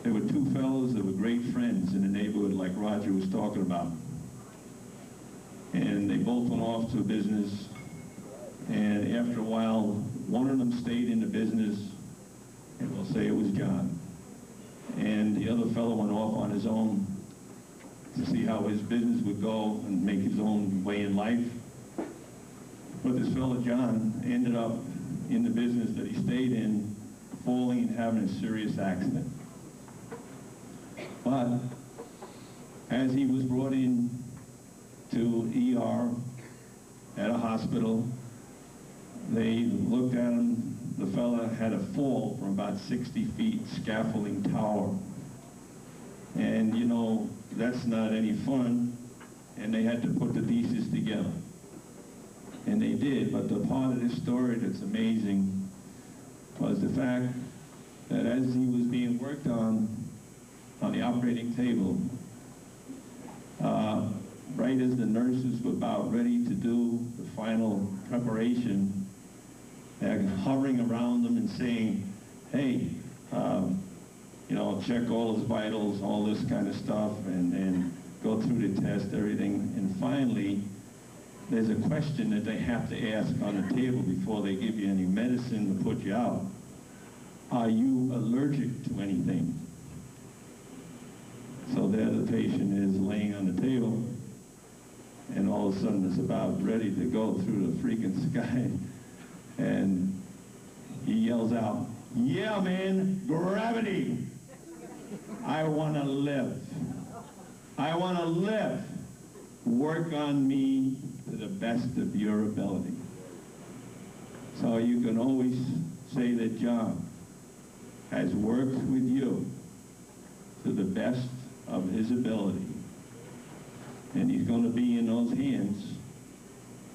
There were two fellows that were great friends in the neighborhood like Roger was talking about. And they both went off to a business, and after a while, one of them stayed in the business, and we'll say it was John. And the other fellow went off on his own to see how his business would go and make his own way in life. But this fellow John ended up in the business that he stayed in, falling and having a serious accident. But as he was brought in to ER at a hospital, they looked at him. The fella had a fall from about 60 feet, scaffolding tower. And you know, that's not any fun. And they had to put the pieces together. And they did, but the part of this story that's amazing was the fact that as he was being worked on the operating table, right as the nurses were about ready to do the final preparation, hovering around them and saying, hey, you know, check all his vitals, all this kind of stuff, and go through the test, everything. And finally, there's a question that they have to ask on the table before they give you any medicine to put you out. Are you allergic to anything? So there the patient is laying on the table, and all of a sudden it's about ready to go through the freaking sky. And he yells out, yeah, man, gravity. I want to live. I want to live. Work on me to the best of your ability. So you can always say that John has worked with you to the best of his ability. And he's going to be in those hands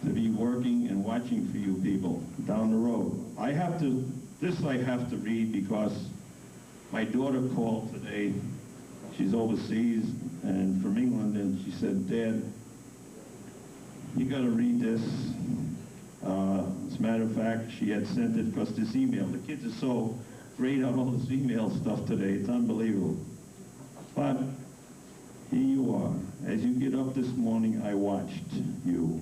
to be working and watching for you people down the road. I have to read because my daughter called today. She's overseas and from England, and she said, Dad, you got to read this. As a matter of fact, she had sent it because this email, the kids are so great on all this email stuff today, it's unbelievable. But here you are. As you get up this morning, I watched you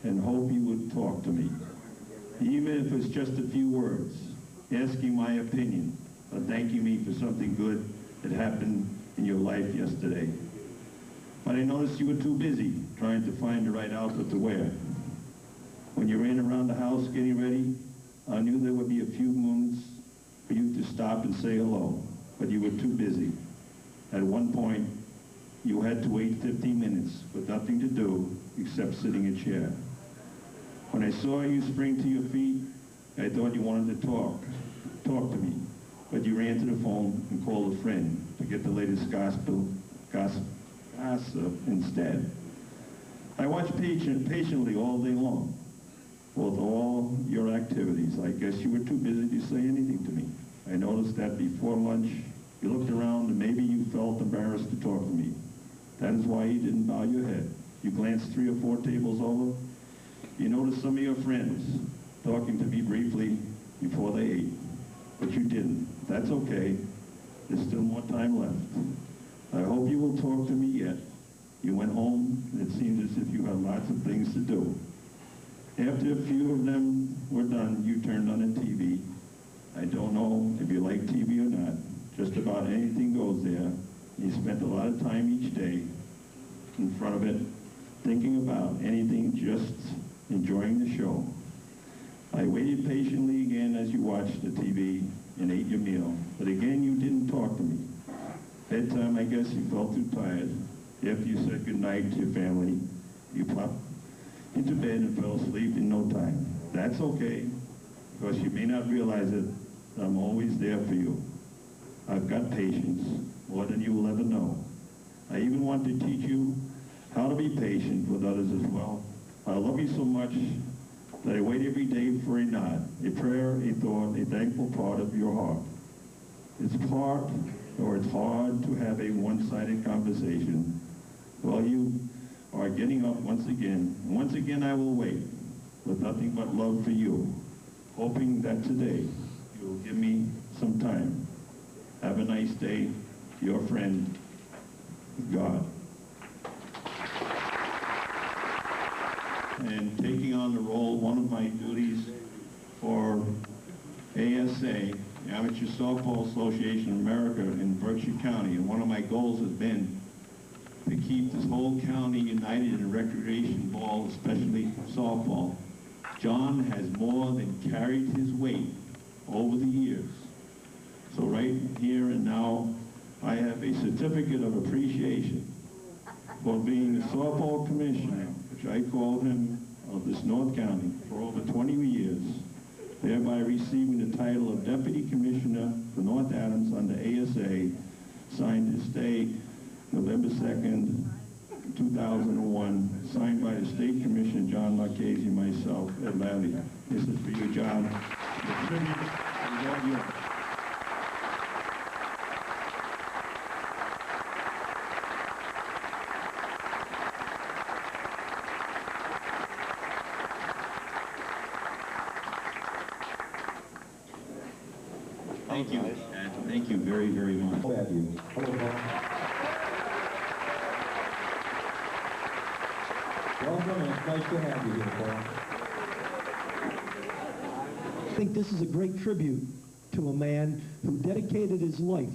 and hope you would talk to me. Even if it's just a few words, asking my opinion, or thanking me for something good that happened in your life yesterday. But I noticed you were too busy trying to find the right outfit to wear. When you ran around the house getting ready, I knew there would be a few moments for you to stop and say hello, but you were too busy. At one point, you had to wait 15 minutes with nothing to do except sitting in a chair. When I saw you spring to your feet, I thought you wanted to talk to me, but you ran to the phone and called a friend to get the latest gossip instead. I watched patiently all day long with all your activities. I guess you were too busy to say anything to me. I noticed that before lunch, you looked around and maybe you felt embarrassed to talk to me. That is why you didn't bow your head. You glanced 3 or 4 tables over. You noticed some of your friends talking to me briefly before they ate, but you didn't. That's okay. There's still more time left. I hope you will talk to me yet. You went home, and it seemed as if you had lots of things to do. After a few of them were done, you turned on the TV. I don't know if you like TV or not. Just about anything goes there. You spent a lot of time each day in front of it, thinking about anything, just enjoying the show. I waited patiently again as you watched the TV and ate your meal, but again you didn't talk to me. Bedtime, I guess you felt too tired. After you said goodnight to your family, you plopped into bed and fell asleep in no time. That's okay, because you may not realize it, but I'm always there for you. I've got patience, more than you will ever know. I even want to teach you how to be patient with others as well. I love you so much that I wait every day for a nod, a prayer, a thought, a thankful part of your heart. It's hard to have a one-sided conversation while you are getting up once again. And once again I will wait with nothing but love for you, hoping that today you will give me some time. Have a nice day. your friend, God. And taking on the role, one of my duties for ASA, Amateur Softball Association of America in Berkshire County, and one of my goals has been to keep this whole county united in recreation ball, especially softball. John has more than carried his weight over the years. So right here and now, I have a certificate of appreciation for being the softball commissioner, which I called him, of this North County for over 20 years, thereby receiving the title of Deputy Commissioner for North Adams under ASA, signed this day, November 2nd, 2001, signed by the State Commissioner, John Marchese, myself, Ed Lally. This is for you, John. The tribute is all yours. Thank you, Ed. Thank you very, very much. Thank you. Hello, Paul. Welcome, and it's nice to have you here, Paul. I think this is a great tribute to a man who dedicated his life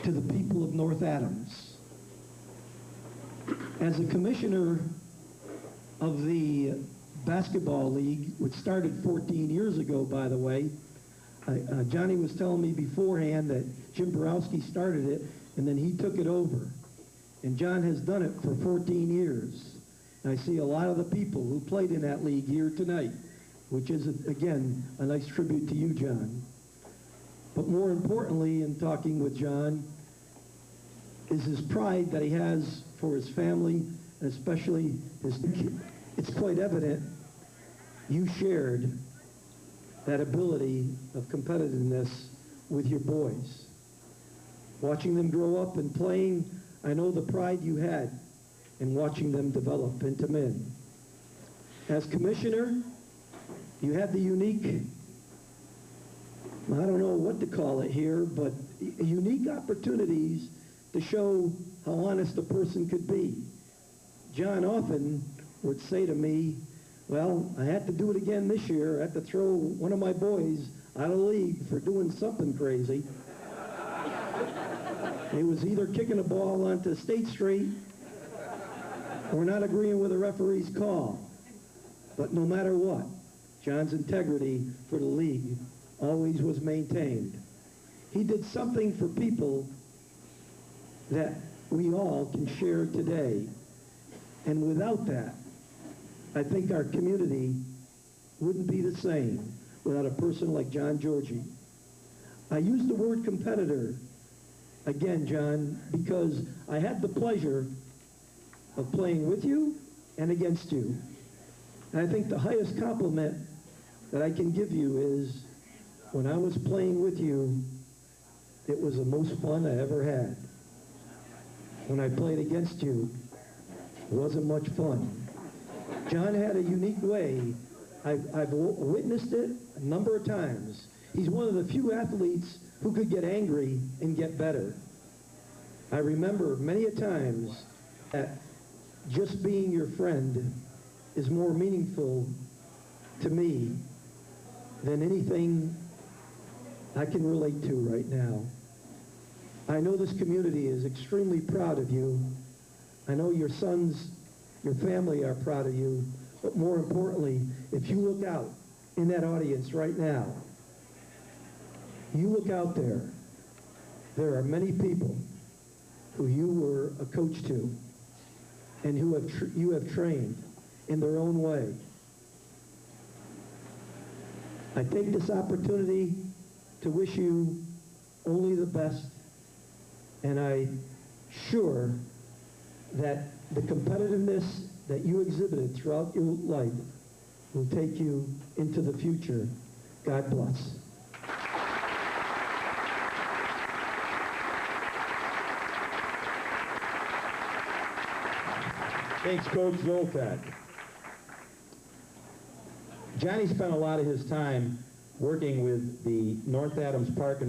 to the people of North Adams. As a commissioner of the basketball league, which started 14 years ago, by the way, Johnny was telling me beforehand that Jim Borowski started it, and then he took it over. And John has done it for 14 years. And I see a lot of the people who played in that league here tonight, which is, again, a nice tribute to you, John. But more importantly, in talking with John, is his pride that he has for his family, and especially his kids. It's quite evident you shared that ability of competitiveness with your boys. Watching them grow up and playing, I know the pride you had in watching them develop into men. As commissioner, you had the unique, I don't know what to call it here, but unique opportunities to show how honest a person could be. John often would say to me, well, I had to do it again this year. I had to throw one of my boys out of the league for doing something crazy. It was either kicking a ball onto State Street or not agreeing with a referee's call. But no matter what, John's integrity for the league always was maintained. He did something for people that we all can share today. And without that, I think our community wouldn't be the same without a person like John Georgie. I use the word competitor, again, John, because I had the pleasure of playing with you and against you. And I think the highest compliment that I can give you is, when I was playing with you, it was the most fun I ever had. When I played against you, it wasn't much fun. John had a unique way. I've witnessed it a number of times. He's one of the few athletes who could get angry and get better. I remember many a times that just being your friend is more meaningful to me than anything I can relate to right now. I know this community is extremely proud of you. I know your sons, your family are proud of you, but more importantly, if you look out in that audience right now, you look out there, there are many people who you were a coach to and who you have trained in their own way. I take this opportunity to wish you only the best, and I'm sure that the competitiveness that you exhibited throughout your life will take you into the future. God bless. Thanks, Coach Zoltak. Johnny spent a lot of his time working with the North Adams Park and